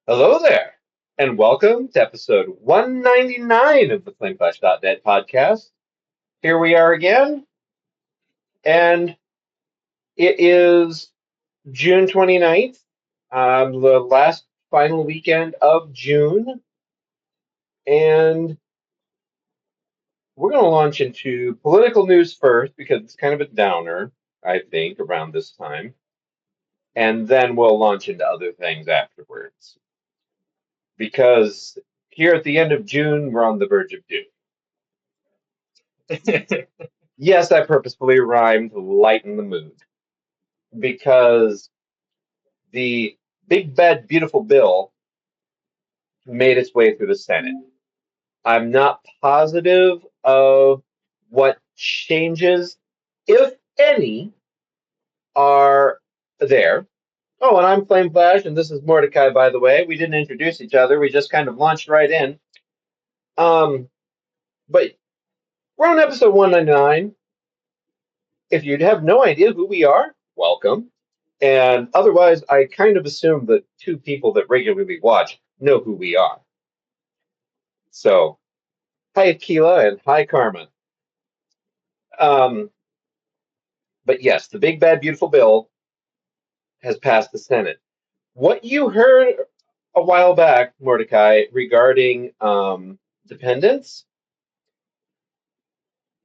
Hello there, and welcome to episode 199 of the FlameFlash.net podcast. Here we are again, and it is June 29th, the last final weekend of June, and we're going to launch into political news first because it's kind of a downer, I think, around this time, and then we'll launch into other things afterwards. Because here at the end of June, we're on the verge of doom. Yes, I purposefully rhymed to lighten the mood because the big bad beautiful bill made its way through the Senate. I'm not positive of what changes, if any, are there. Oh, and I'm Flame Flash, and this is Mordkai, by the way. We didn't introduce each other. We just kind of launched right in. But we're on episode 199. If you have no idea who we are, welcome. And otherwise, I kind of assume that two people that regularly watch know who we are. So, hi, Akila, and hi, Carmen. Um, but yes, the big bad beautiful bill has passed the Senate. What you heard a while back, Mordecai, regarding dependents,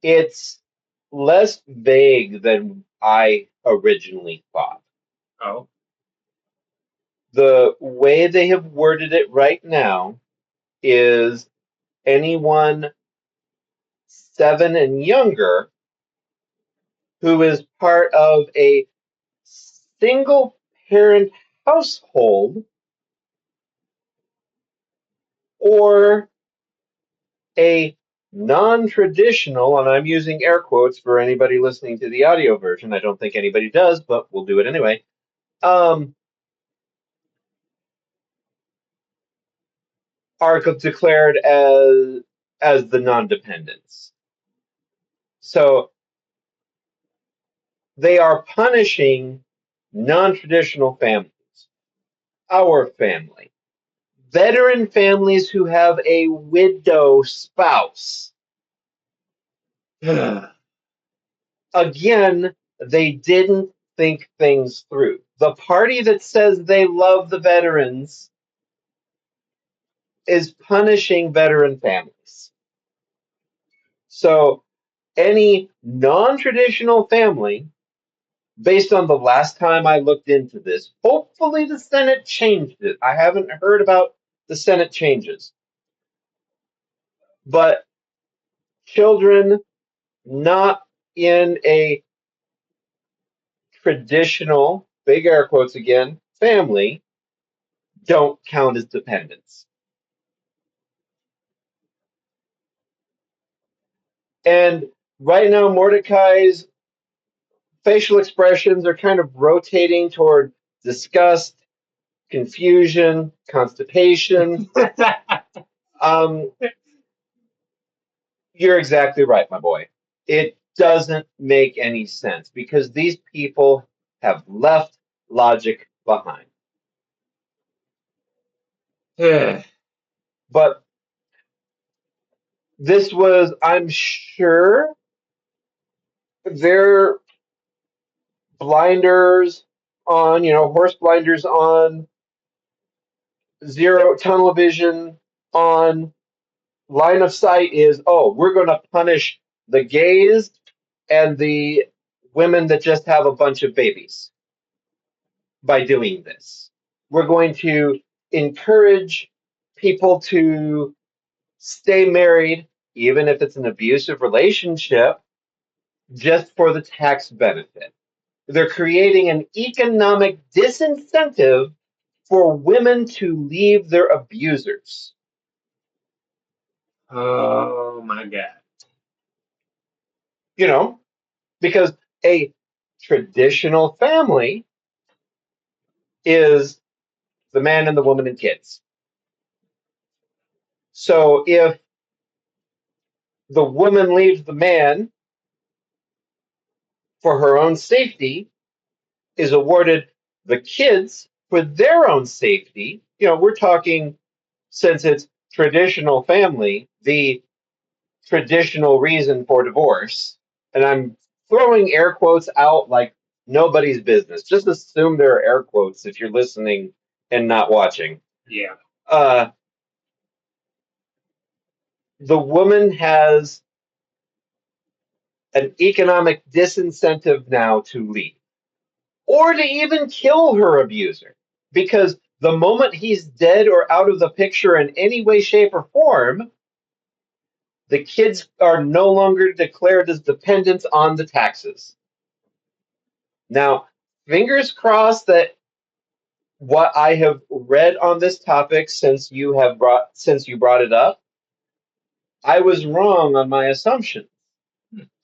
it's less vague than I originally thought. Oh, The way they have worded it right now is anyone 7 and younger who is part of a single parent household or a non-traditional, and I'm using air quotes for anybody listening to the audio version. I don't think anybody does, but we'll do it anyway. Um, are declared as the non-dependents. So they are punishing non-traditional families, our family, veteran families who have a widow spouse. Again, they didn't think things through. The party that says they love the veterans is punishing veteran families. So, any non traditional family, based on the last time I looked into this, hopefully the Senate changed it. I haven't heard about the Senate changes. But children not in a traditional, big air quotes again, family don't count as dependents. And right now, Mordecai's facial expressions are kind of rotating toward disgust, confusion, constipation. um, you're exactly right, my boy. It doesn't make any sense because these people have left logic behind. But this was, I'm sure, their blinders on, horse blinders on, zero tunnel vision on, line of sight is, oh, we're going to punish the gays and the women that just have a bunch of babies by doing this. We're going to encourage people to stay married, even if it's an abusive relationship, just for the tax benefit. They're creating an economic disincentive for women to leave their abusers. oh my God. You know, because a traditional family is the man and the woman and kids. So if the woman leaves the man for her own safety, is awarded the kids for their own safety, we're talking, since it's traditional family, the traditional reason for divorce, and I'm throwing air quotes out like nobody's business. Just assume there are air quotes if you're listening and not watching. Yeah. Uh, the woman has an economic disincentive now to leave or to even kill her abuser. Because the moment he's dead or out of the picture in any way, shape, or form, the kids are no longer declared as dependents on the taxes. Now, fingers crossed that what I have read on this topic since you brought it up, I was wrong on my assumptions.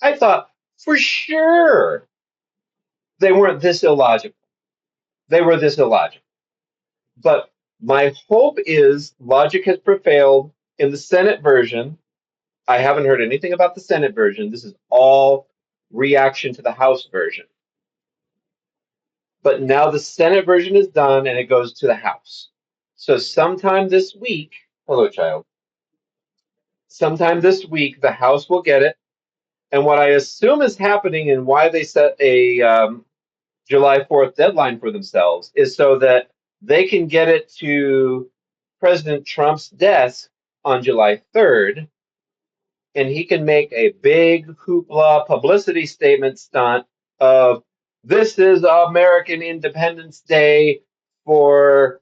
I thought for sure they weren't this illogical. They were this illogical. But my hope is logic has prevailed in the Senate version. I haven't heard anything about the Senate version. This is all reaction to the House version. But now the Senate version is done and it goes to the House. So sometime this week, hello, child. Sometime this week, the House will get it. And what I assume is happening and why they set a July 4th deadline for themselves is so that they can get it to President Trump's desk on July 3rd, and he can make a big hoopla publicity statement stunt of this is American Independence Day for,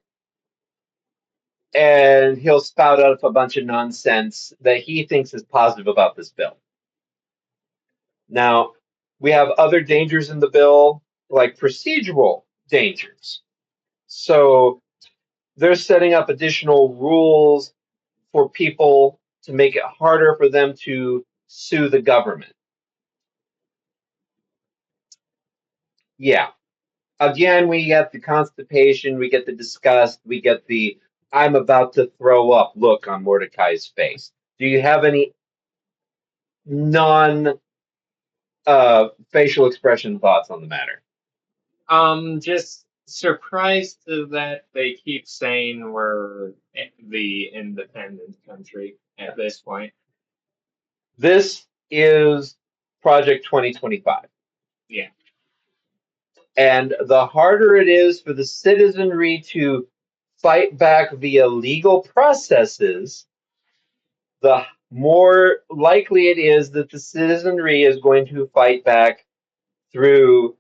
and he'll spout out a bunch of nonsense that he thinks is positive about this bill. Now, we have other dangers in the bill, like procedural dangers. So they're setting up additional rules for people to make it harder for them to sue the government. Yeah. Again, we get the constipation, we get the disgust, we get the I'm about to throw up look on Mordekai's face. Do you have any non facial expression thoughts on the matter? Just surprised that they keep saying we're the independent country at this point. This is Project 2025. Yeah. And the harder it is for the citizenry to fight back via legal processes, the more likely it is that the citizenry is going to fight back through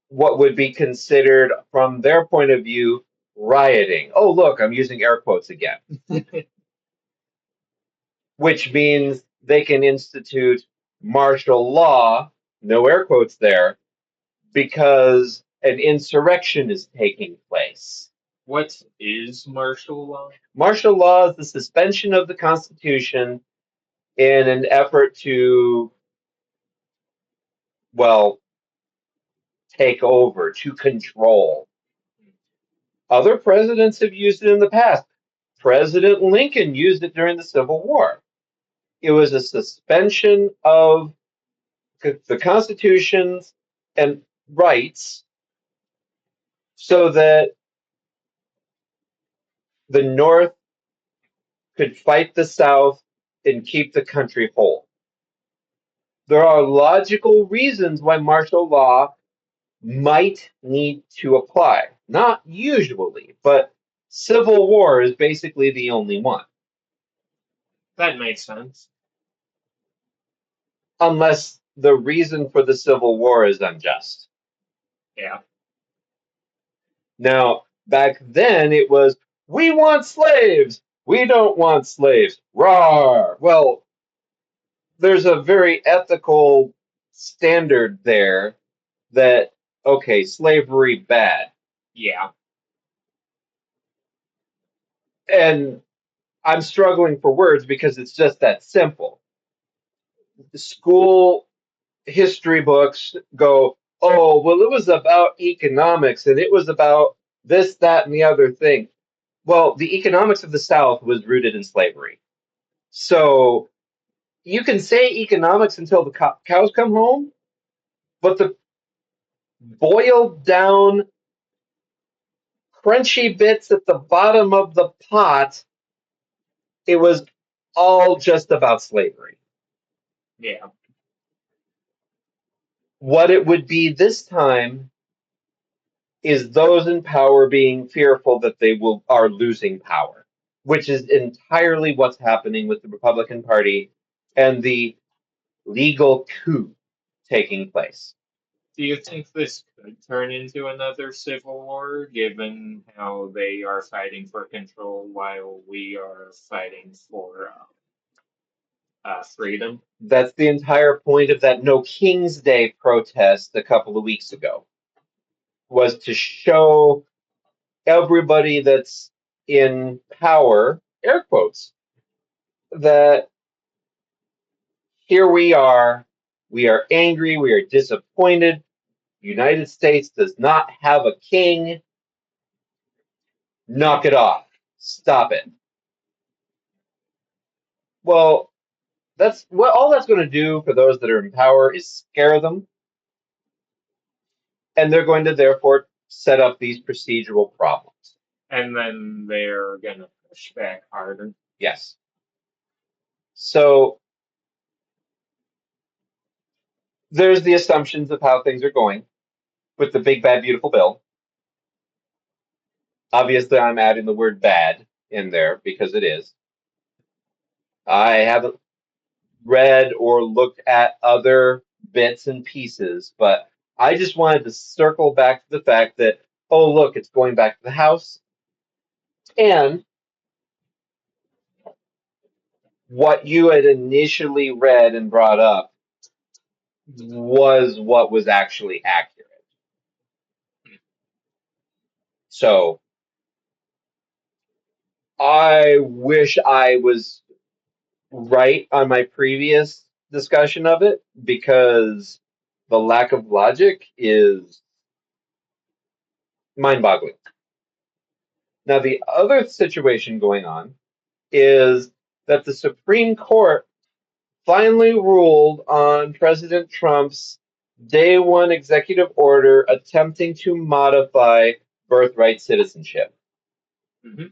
what would be considered, from their point of view, rioting. Oh, look, I'm using air quotes again, which means they can institute martial law, no air quotes there, because an insurrection is taking place. What is martial law? Martial law is the suspension of the Constitution in an effort to, well, take over, to control. Other presidents have used it in the past. President Lincoln used it during the Civil War. It was a suspension of the Constitution's and rights so that the North could fight the South and keep the country whole. There are logical reasons why martial law might need to apply. Not usually, but civil war is basically the only one. That makes sense. Unless the reason for the civil war is unjust. Yeah. Now, back then it was, we want slaves. We don't want slaves. Rawr. Well, there's a very ethical standard there that, okay, slavery bad. Yeah. And I'm struggling for words because it's just that simple. The school history books go, oh, well, it was about economics and it was about this, that, and the other thing. Well, the economics of the South was rooted in slavery. So you can say economics until the cows come home, but the boiled down crunchy bits at the bottom of the pot, it was all just about slavery. Yeah. What it would be this time is those in power being fearful that they are losing power, which is entirely what's happening with the Republican Party and the legal coup taking place. Do you think this could turn into another civil war, given how they are fighting for control while we are fighting for freedom? That's the entire point of that No King's Day protest a couple of weeks ago, was to show everybody that's in power, air quotes, that here we are angry, we are disappointed. The United States does not have a king. Knock it off. Stop it. Well, that's what all that's going to do for those that are in power is scare them, and they're going to therefore set up these procedural problems. And then they're gonna push back harder. Yes. So there's the assumptions of how things are going with the big bad beautiful bill. Obviously, I'm adding the word bad in there because it is. I haven't read or looked at other bits and pieces, but I just wanted to circle back to the fact that, oh, look, it's going back to the House. And what you had initially read and brought up was what was actually accurate. So I wish I was right on my previous discussion of it because the lack of logic is mind boggling. Now, the other situation going on is that the Supreme Court finally ruled on President Trump's day one executive order attempting to modify birthright citizenship. Mm-hmm.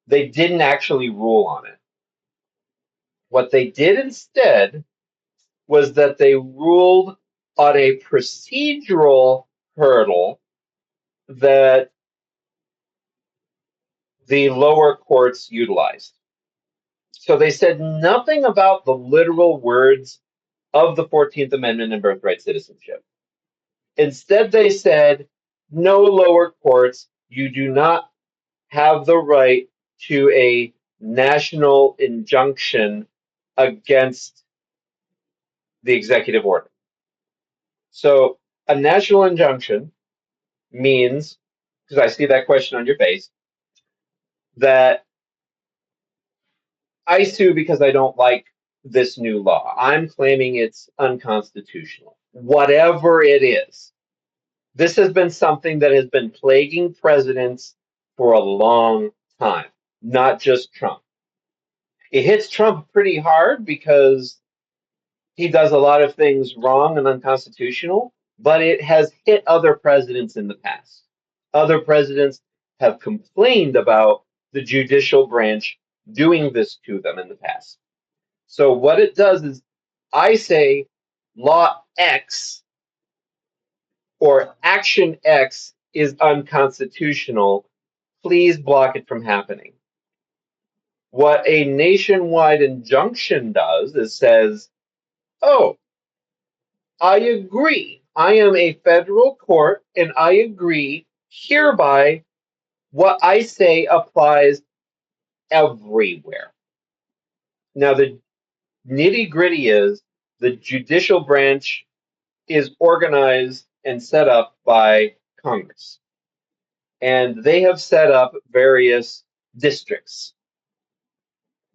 They didn't actually rule on it. What they did instead was that they ruled on a procedural hurdle that the lower courts utilized. So they said nothing about the literal words of the 14th Amendment and birthright citizenship. Instead, they said, no lower courts, you do not have the right to a national injunction against the executive order. So a national injunction means, because I see that question on your face, that I sue because I don't like this new law. I'm claiming it's unconstitutional. Whatever it is, this has been something that has been plaguing presidents for a long time, not just Trump. It hits Trump pretty hard because he does a lot of things wrong and unconstitutional, but it has hit other presidents in the past. Other presidents have complained about the judicial branch doing this to them in the past. So what it does is I say law X or action X is unconstitutional. Please block it from happening. What a nationwide injunction does is says, oh, I agree. I am a federal court and I agree hereby what I say applies everywhere. Now, the nitty gritty is the judicial branch is organized and set up by Congress. And they have set up various districts,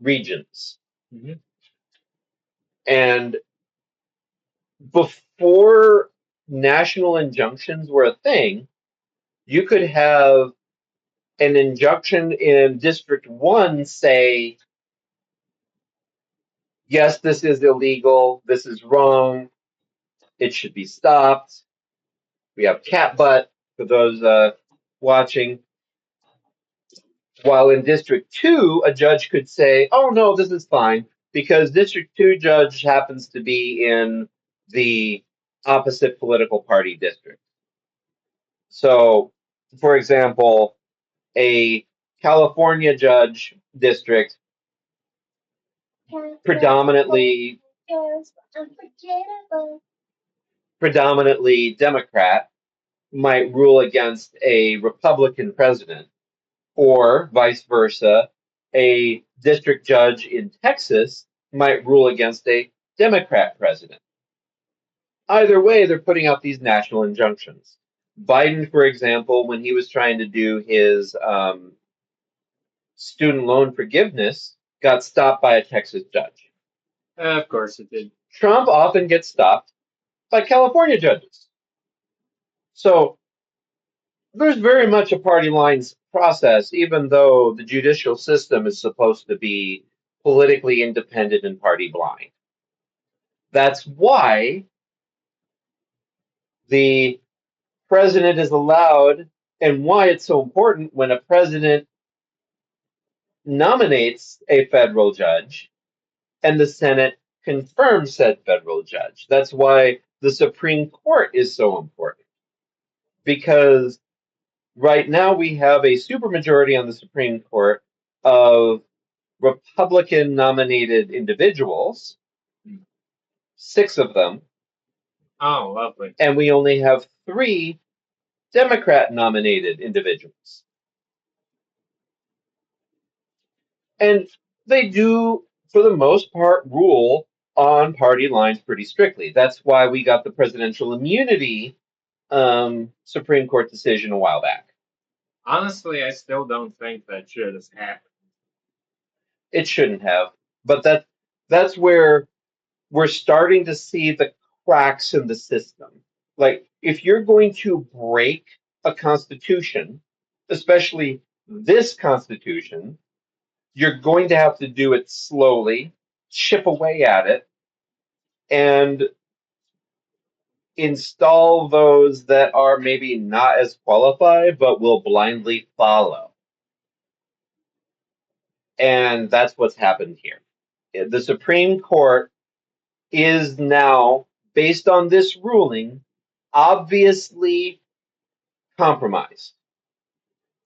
regions. Mm-hmm. And before national injunctions were a thing, you could have an injunction in District 1 say, yes, this is illegal, this is wrong, it should be stopped. We have cat butt for those watching. While in District 2, a judge could say, oh no, this is fine, because District 2 judge happens to be in the opposite political party district. So, for example, a California judge district predominantly predominantly Democrat might rule against a Republican president, or vice versa, a district judge in Texas might rule against a Democrat president. Either way, they're putting out these national injunctions. Biden, for example, when he was trying to do his student loan forgiveness, got stopped by a Texas judge. Of course it did. Trump often gets stopped by California judges. So there's very much a party lines process, even though the judicial system is supposed to be politically independent and party blind. That's why the president is allowed, and why it's so important when a president nominates a federal judge and the Senate confirms said federal judge. That's why the Supreme Court is so important, because right now we have a supermajority on the Supreme Court of Republican nominated individuals, 6 of them, Oh, lovely. and we only have 3 Democrat nominated individuals. And they do, for the most part, rule on party lines pretty strictly. That's why we got the presidential immunity Supreme Court decision a while back. Honestly, I still don't think that should have happened. It shouldn't have, but that's where we're starting to see the cracks in the system. Like, if you're going to break a constitution, especially this constitution, you're going to have to do it slowly, chip away at it, and install those that are maybe not as qualified but will blindly follow. And that's what's happened here. The Supreme Court is now, based on this ruling, obviously compromised,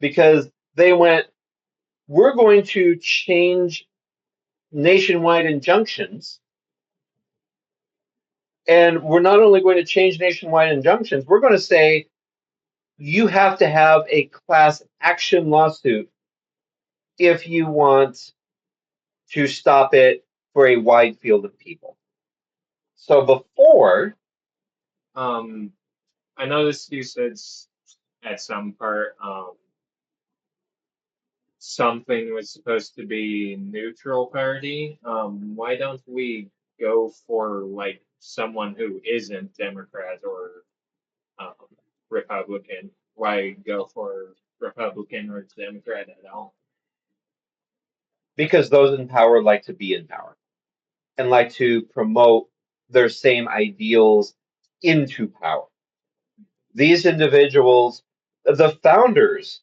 because they went, we're going to change nationwide injunctions. And we're not only going to change nationwide injunctions, we're going to say you have to have a class action lawsuit if you want to stop it for a wide field of people. So before, Um, I noticed you said at some part something was supposed to be neutral party. Why don't we go for like someone who isn't Democrat or um, Republican? Why go for Republican or Democrat at all? because those in power like to be in power and like to promote their same ideals into power. These individuals, the founders,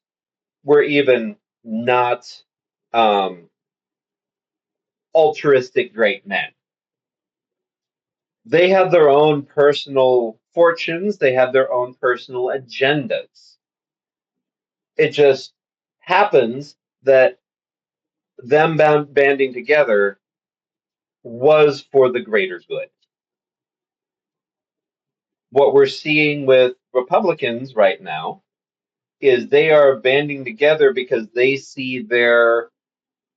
were even not altruistic great men. They have their own personal fortunes, they have their own personal agendas. It just happens that them banding together was for the greater good. What we're seeing with Republicans right now is they are banding together because they see their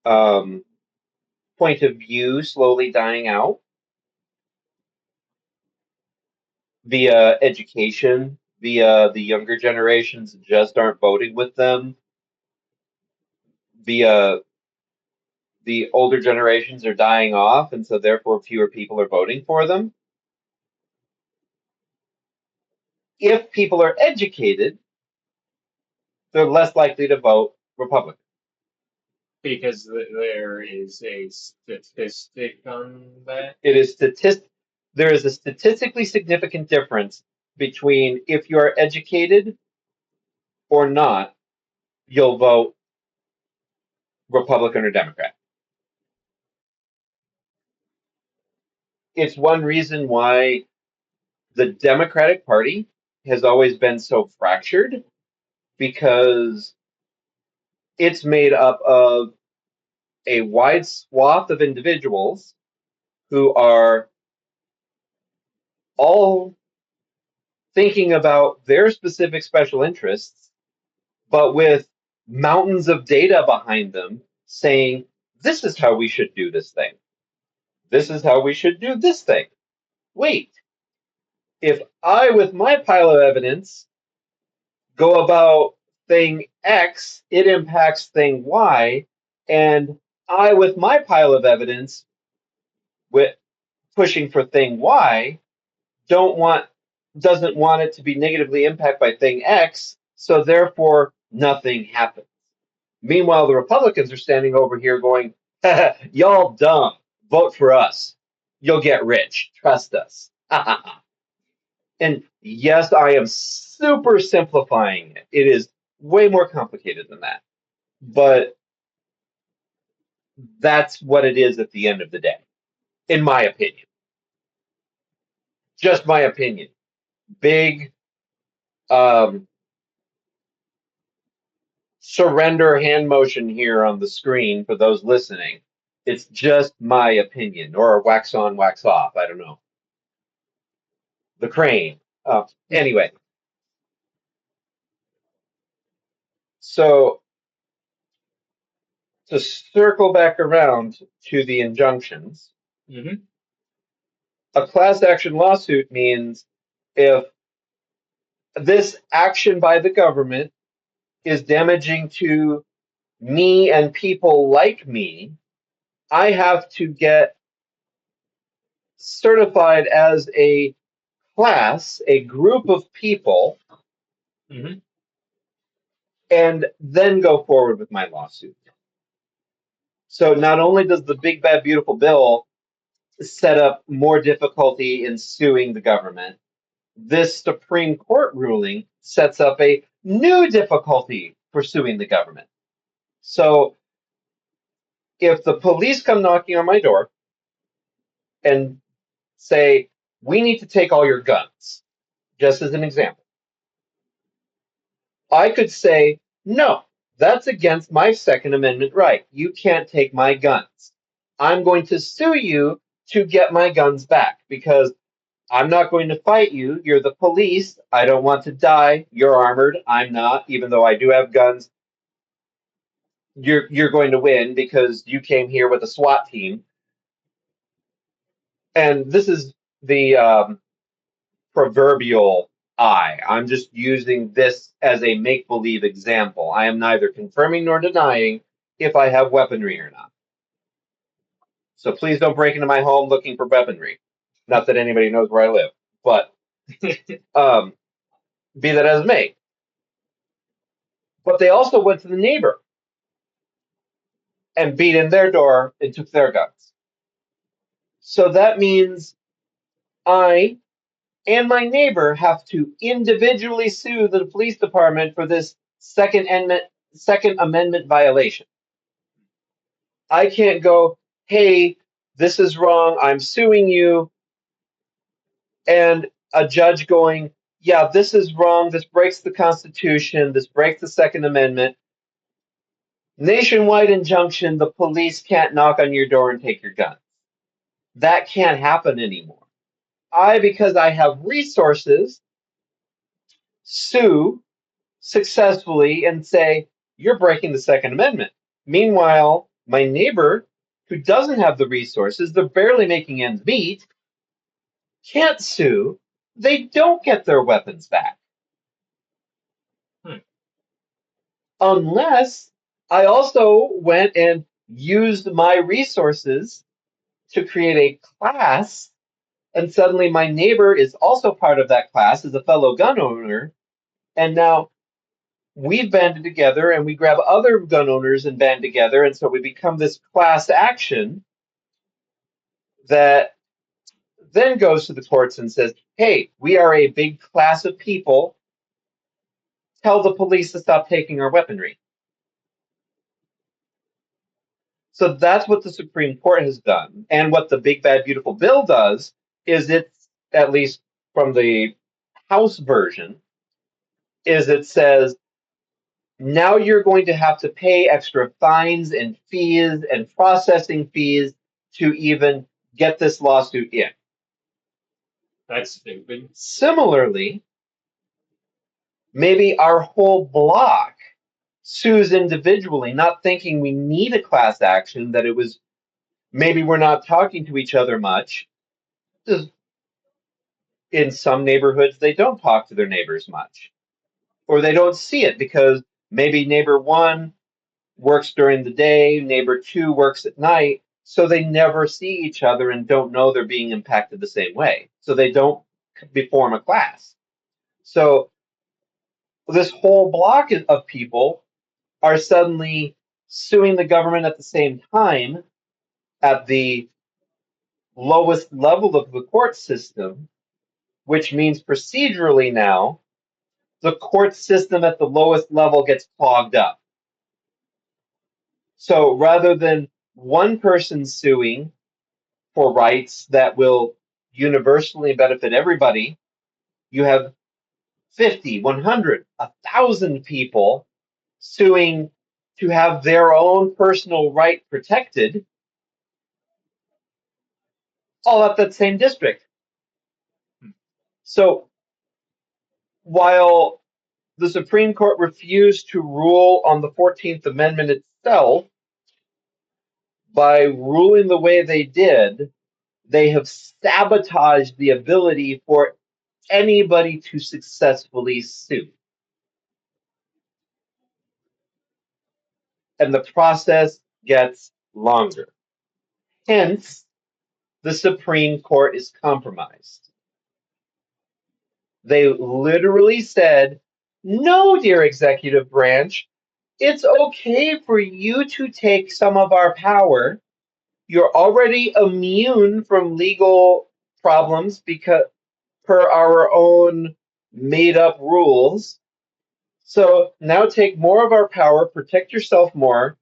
um, point of view slowly dying out via education, via the younger generations just aren't voting with them, via the older generations are dying off, and so therefore fewer people are voting for them. If people are educated, they're less likely to vote Republican. Because there is a statistic on that. It is there is a statistically significant difference between if you are educated or not, you'll vote Republican or Democrat. It's one reason why the Democratic Party has always been so fractured, because it's made up of a wide swath of individuals who are all thinking about their specific special interests, but with mountains of data behind them saying, this is how we should do this thing. This is how we should do this thing. Wait, if I, with my pile of evidence, go about thing X, it impacts thing Y, and I, with my pile of evidence, with pushing for thing Y, don't want doesn't want it to be negatively impacted by thing X, so therefore nothing happens. Meanwhile, the Republicans are standing over here going, y'all dumb, vote for us. You'll get rich. Trust us. And yes, I am super simplifying it. It is way more complicated than that. But that's what it is at the end of the day, in my opinion. Just my opinion. Big surrender hand motion here on the screen for those listening. It's just my opinion, or wax on, wax off. I don't know. The crane. Anyway, so to circle back around to the injunctions, Mm-hmm. a class action lawsuit means if this action by the government is damaging to me and people like me, I have to get certified as a class, a group of people, Mm-hmm. and then go forward with my lawsuit. So not only does the big bad beautiful bill set up more difficulty in suing the government, this Supreme Court ruling sets up a new difficulty for suing the government. So if the police come knocking on my door and say, we need to take all your guns, just as an example, I could say, no, that's against my Second Amendment right. You can't take my guns. I'm going to sue you to get my guns back because I'm not going to fight you. You're the police. I don't want to die. You're armored. I'm not, even though I do have guns. You're going to win because you came here with a SWAT team. And this is the proverbial I. I'm just using this as a make believe example. I am neither confirming nor denying if I have weaponry or not. So please don't break into my home looking for weaponry. Not that anybody knows where I live, but um, be that as it may. But they also went to the neighbor and beat in their door and took their guns. So that means I and my neighbor have to individually sue the police department for this Second Amendment violation. I can't go, hey, this is wrong, I'm suing you, and a judge going, yeah, this is wrong, this breaks the Constitution, this breaks the Second Amendment. Nationwide injunction, the police can't knock on your door and take your gun. That can't happen anymore. Because I have resources, sue successfully and say, you're breaking the Second Amendment. Meanwhile, my neighbor, who doesn't have the resources, they're barely making ends meet, can't sue. They don't get their weapons back. Hmm. Unless I also went and used my resources to create a class, and suddenly my neighbor is also part of that class as a fellow gun owner, and now we've banded together and we grab other gun owners and band together, and so we become this class action that then goes to the courts and says, hey, we are a big class of people, tell the police to stop taking our weaponry. So that's what the Supreme Court has done. And what the Big Bad Beautiful Bill does is it's, at least from the House version, is it says now you're going to have to pay extra fines and fees and processing fees to even get this lawsuit in. That's stupid. Similarly, maybe our whole block sues individually, not thinking we need a class action, that it was maybe we're not talking to each other much. In some neighborhoods, they don't talk to their neighbors much, or they don't see it because maybe neighbor one works during the day, neighbor two works at night, so they never see each other and don't know they're being impacted the same way. So they don't form a class. So this whole block of people are suddenly suing the government at the same time at the lowest level of the court system, which means procedurally now the court system at the lowest level gets clogged up. So rather than one person suing for rights that will universally benefit everybody, you have 50, 100, 1,000 people suing to have their own personal right protected, all at that same district. So while the Supreme Court refused to rule on the 14th Amendment itself, by ruling the way they did, they have sabotaged the ability for anybody to successfully sue. And the process gets longer. Hence, the Supreme Court is compromised. They literally said, no, dear executive branch, it's okay for you to take some of our power. You're already immune from legal problems because per our own made up rules. So now take more of our power, protect yourself more,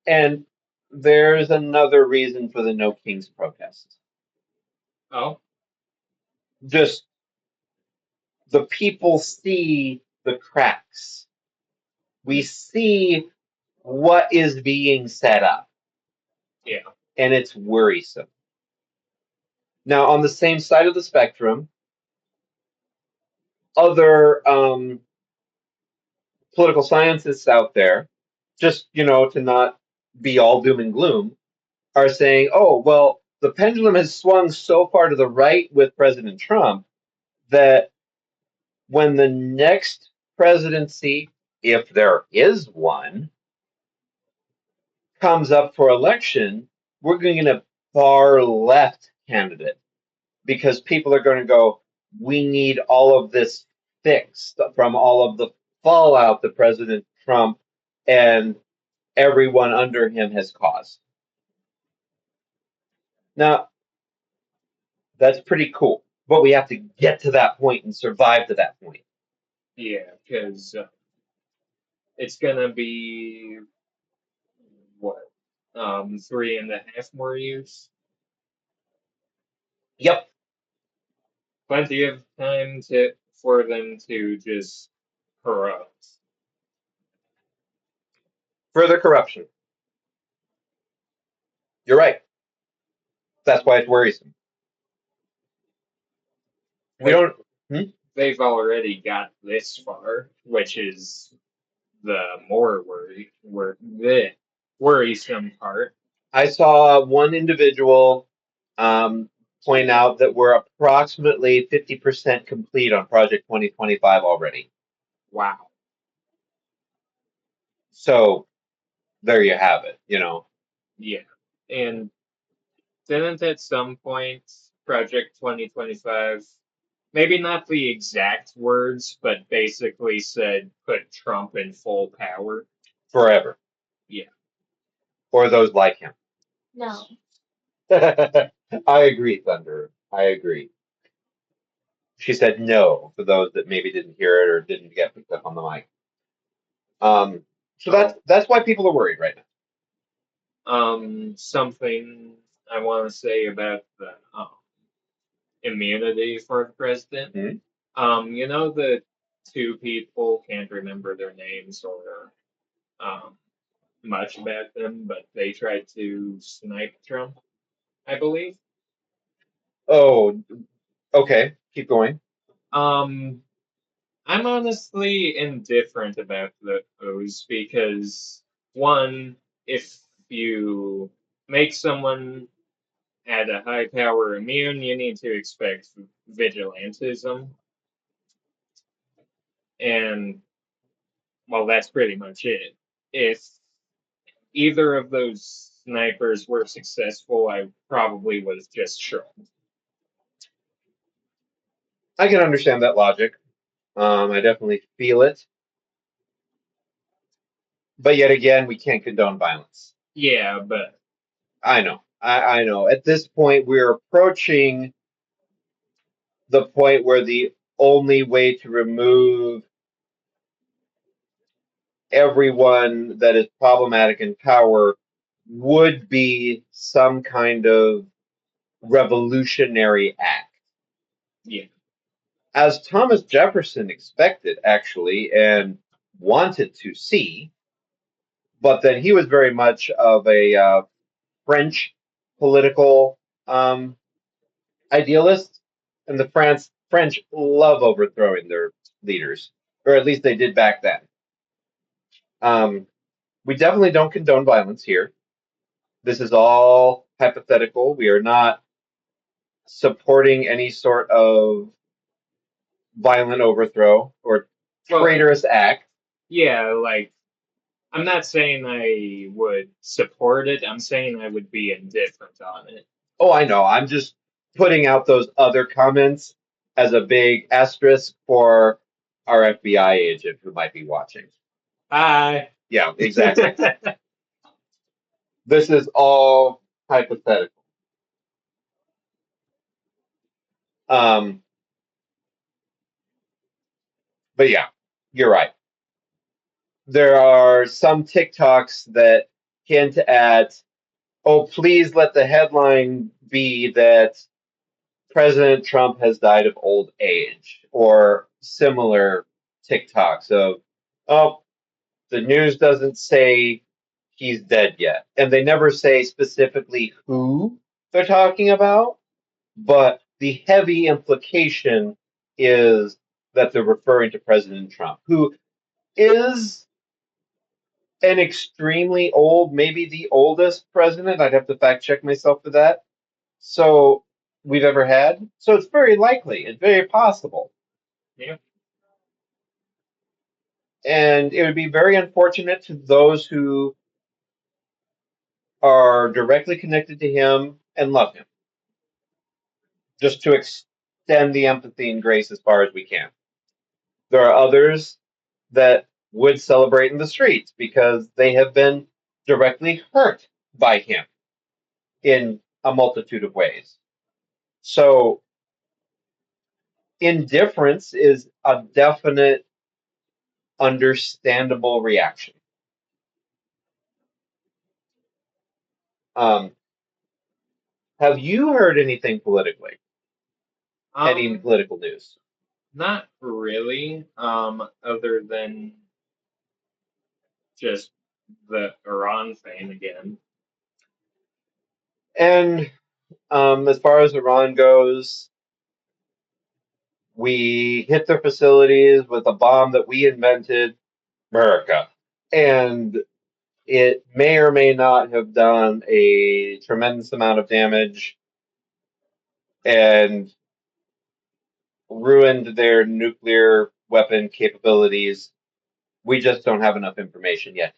and there's another reason for the No Kings protest. Oh, Just the people see the cracks. We see what is being set up, yeah. and it's worrisome. Now, on the same side of the spectrum, other political scientists out there, just to not be all doom and gloom, are saying, oh, well, the pendulum has swung so far to the right with President Trump that when the next presidency, if there is one, comes up for election, we're going to get a far left candidate because people are going to go, we need all of this fixed from all of the fallout that President Trump and everyone under him has caused. Now, that's pretty cool, but we have to get to that point and survive to that point. Yeah, because it's gonna be what, 3.5 more years. Yep, Plenty of time for them to just corrupt. further corruption. You're right. That's why it's worrisome. We They don't. Hmm? they've already got this far, which is the more the worrisome part. I saw one individual um, point out that we're approximately 50% complete on Project 2025 already. Wow. So there you have it. Yeah. And didn't at some point Project 2025, maybe not the exact words, but basically said put Trump in full power? Forever. Yeah. Or those like him. No. I agree, Thunder. I agree. She said no for those that maybe didn't hear it or didn't get picked up on the mic. Um, so Oh, that's why people are worried right now. something I want to say about the immunity for the president. Hmm? You know the two people, can't remember their names or um, much about them, but they tried to snipe Trump, I believe. Oh, okay. Keep going. Um, I'm honestly indifferent about those because one, if you make someone at a high power immune, you need to expect vigilantism, and well, that's pretty much it. If either of those snipers were successful, I probably was just shocked. I can understand that logic. I definitely feel it. But yet again, we can't condone violence. Yeah, but I know. I know. At this point, we're approaching the point where the only way to remove everyone that is problematic in power would be some kind of revolutionary act. yeah, As Thomas Jefferson expected, actually, and wanted to see, but then he was very much of a French political idealist, and the French love overthrowing their leaders, or at least they did back then. Um, we definitely don't condone violence here. This is all hypothetical. We are not supporting any sort of violent overthrow or well, traitorous act. yeah, like I'm not saying I would support it. I'm saying I would be indifferent on it. Oh, I know. I'm just putting out those other comments as a big asterisk for our FBI agent who might be watching. Hi. Yeah, exactly. This is all hypothetical. Um, but yeah, you're right. There are some TikToks that hint at, oh, please let the headline be that President Trump has died of old age, or similar TikToks of, oh, the news doesn't say he's dead yet. And they never say specifically who they're talking about, but the heavy implication is that they're referring to President Trump, who is an extremely old, maybe the oldest president. I'd have to fact check myself for that. So we've ever had. So it's very likely, it's very possible. Yeah. And it would be very unfortunate to those who are directly connected to him and love him, just to extend the empathy and grace as far as we can. There are others that would celebrate in the streets because they have been directly hurt by him in a multitude of ways. So indifference is a definite, understandable reaction. Um, have you heard anything politically? Any Um, political news? not really. Other than just the Iran thing again. And as far as Iran goes, we hit their facilities with a bomb that we invented, America. And it may or may not have done a tremendous amount of damage and ruined their nuclear weapon capabilities. We just don't have enough information yet.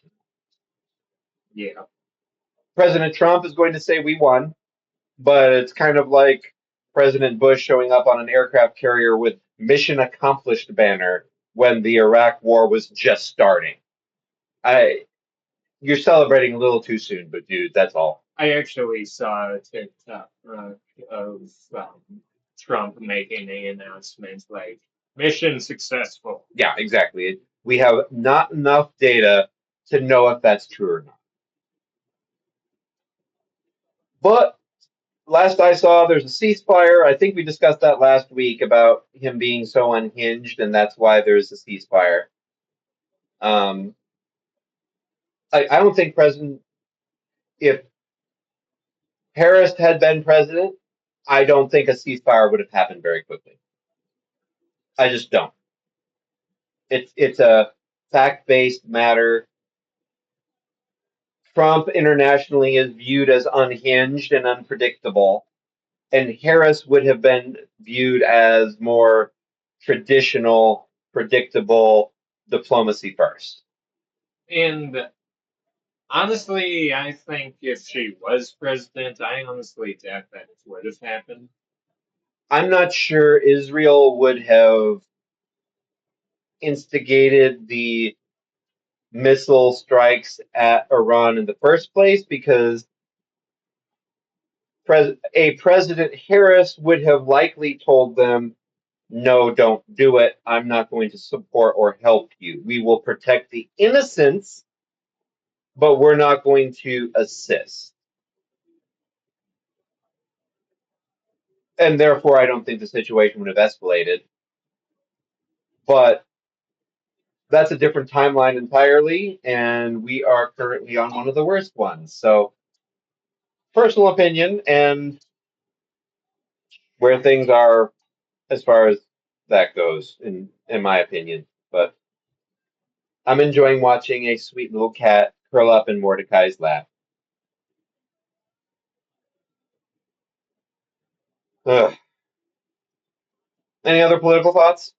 Yeah. President Trump is going to say we won, but it's kind of like President Bush showing up on an aircraft carrier with mission accomplished banner when the Iraq war was just starting. I You're celebrating a little too soon, but dude, that's all. I actually saw a TikTok of Trump making the announcement like mission successful. Yeah, exactly. We have not enough data to know if that's true or not. But last I saw, there's a ceasefire. I think we discussed that last week about him being so unhinged, and that's why there's a ceasefire. Um, I don't think President, if Harris had been president, I don't think a ceasefire would have happened very quickly. I just don't. It's a fact-based matter. Trump internationally is viewed as unhinged and unpredictable, and Harris would have been viewed as more traditional, predictable diplomacy first. And honestly, I think if she was president, I honestly doubt that it would have happened. I'm not sure Israel would have instigated the missile strikes at Iran in the first place because President Harris would have likely told them, no, don't do it. I'm not going to support or help you. We will protect the innocents, but we're not going to assist. And therefore, I don't think the situation would have escalated. But that's a different timeline entirely, and we are currently on one of the worst ones. So, personal opinion and where things are as far as that goes, in my opinion. But I'm enjoying watching a sweet little cat curl up in Mordekai's lap. Ugh. Any other political thoughts?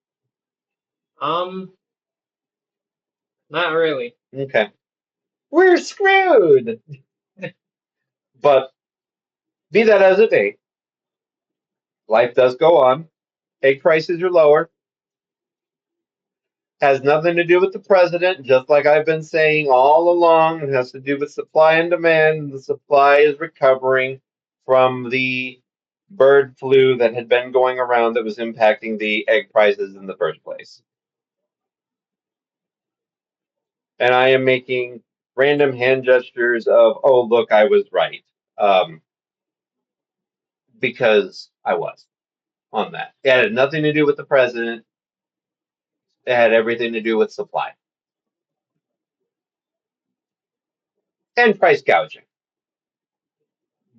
Um, Not really. Okay. We're screwed! But be that as it may, life does go on. Egg prices are lower. Has nothing to do with the president, just like I've been saying all along. It has to do with supply and demand. The supply is recovering from the bird flu that had been going around that was impacting the egg prices in the first place. And I am making random hand gestures of, oh, look, I was right. Um, because I was on that. It had nothing to do with the president. It had everything to do with supply and price gouging.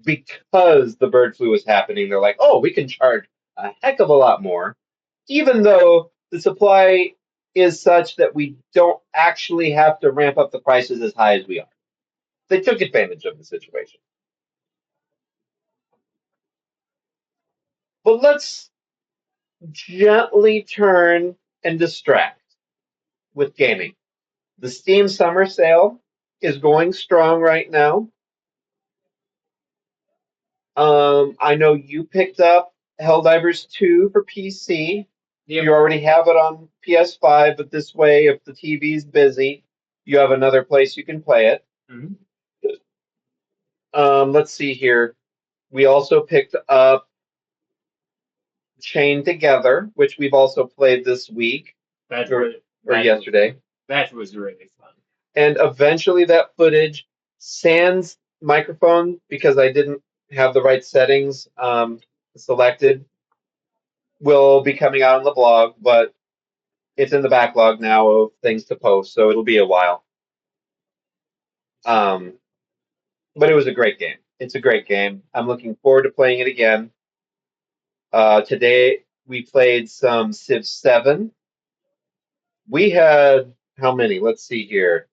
Because the bird flu was happening, they're like, oh, we can charge a heck of a lot more, even though the supply is such that we don't actually have to ramp up the prices as high as we are. They took advantage of the situation. But let's gently turn and distract with gaming. The Steam Summer Sale is going strong right now. I know you picked up Helldivers 2 for PC. Yep. You already have it on PS5, but this way, if the TV's busy, you have another place you can play it. Mm-hmm. Let's see here. We also picked up Chained Together, which we've also played this week or yesterday. That was really fun. And eventually, that footage, sans microphone, because I didn't have the right settings selected, will be coming out on the blog, but it's in the backlog now of things to post, so it'll be a while. Um, but it was a great game. It's a great game. I'm looking forward to playing it again. Today we played some Civ 7. We had how many? Let's see here.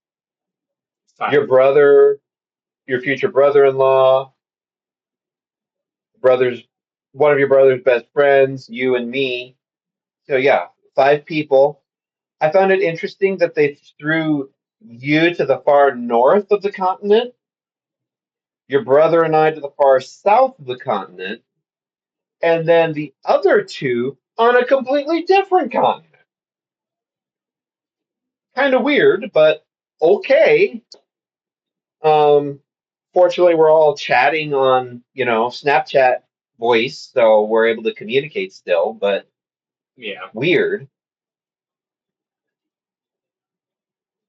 5. Your brother, your future brother-in-law, brothers, one of your brother's best friends, you and me. So yeah, 5 people. I found it interesting that they threw you to the far north of the continent, your brother and I to the far south of the continent, and then the other two on a completely different continent. Kind of weird, but okay. Um, Fortunately, we're all chatting on, Snapchat voice, so we're able to communicate still, but Yeah. weird.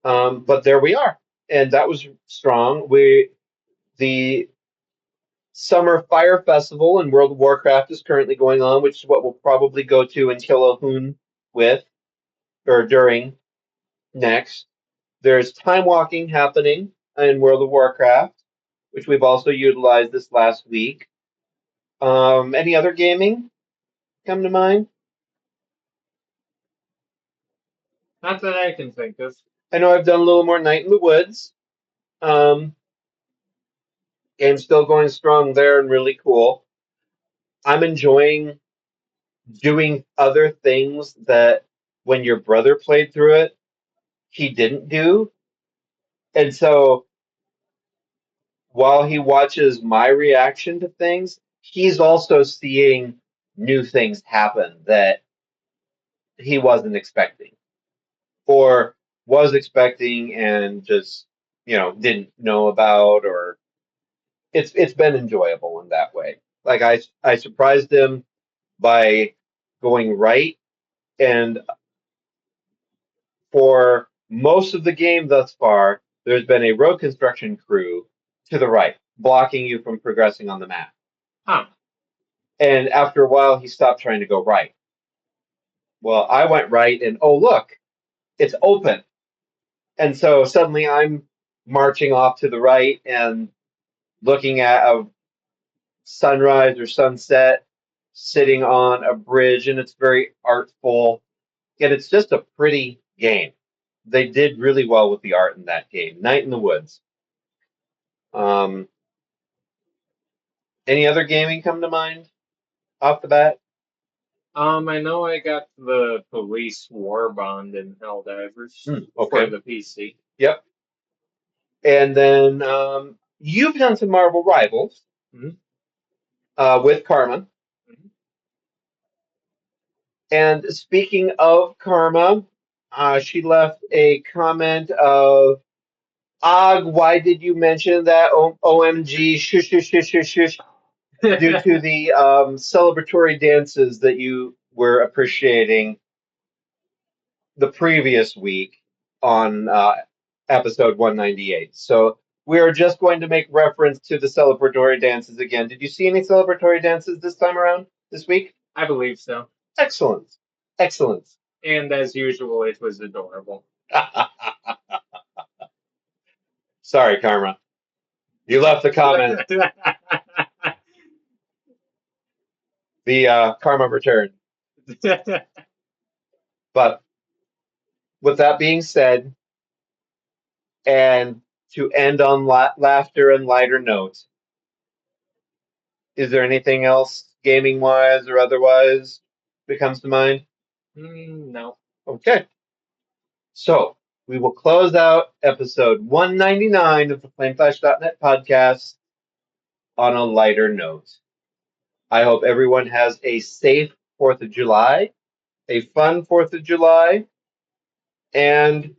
But there we are, and that was strong. The Summer Fire Festival in World of Warcraft is currently going on, which is what we'll probably go to and kill a hoon with or during next. There's time walking happening in World of Warcraft, which we've also utilized this last week. Any other gaming come to mind? Not that I can think of. I know I've done a little more Night in the Woods. Um, Game's still going strong there and really cool. I'm enjoying doing other things that when your brother played through it, he didn't do. And so while he watches my reaction to things, he's also seeing new things happen that he wasn't expecting or was expecting and just, didn't know about, or it's been enjoyable in that way. Like I surprised him by going right, and for most of the game thus far, there's been a road construction crew to the right, blocking you from progressing on the map. Huh. And after a while, he stopped trying to go right. Well, I went right, and oh, look, it's open. And so suddenly I'm marching off to the right and looking at a sunrise or sunset sitting on a bridge, and it's very artful. And it's just a pretty game. They did really well with the art in that game. Night in the Woods. Um, any other gaming come to mind off the bat? I know I got the police war bond in Helldivers for Okay. the PC. Yep. And then you've done some Marvel Rivals Mhm. with Karma. Mhm. And speaking of Karma, she left a comment of, Og, why did you mention that? OMG, shush, shush, shush, shush, shush, due to the celebratory dances that you were appreciating the previous week on episode 198. So we are just going to make reference to the celebratory dances again. Did you see any celebratory dances this time around, this week? I believe so. Excellent. Excellent. And as usual, it was adorable. Sorry, Karma. You left the comment. The Karma returned. But with that being said, and to end on laughter and lighter notes, is there anything else gaming wise or otherwise that comes to mind? No. Okay. So we will close out episode 199 of the FlameFlash.net podcast on a lighter note. I hope everyone has a safe 4th of July, a fun 4th of July, and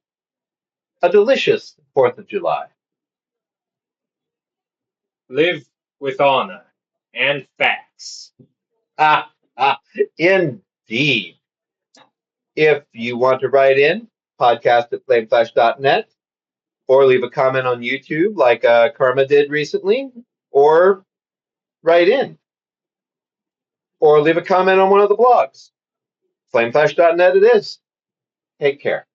a delicious 4th of July. Live with honor and facts. Indeed. If you want to write in, podcast at flameflash.net, or leave a comment on YouTube like Karma did recently, or write in, or leave a comment on one of the blogs. Flameflash.net it is. Take care.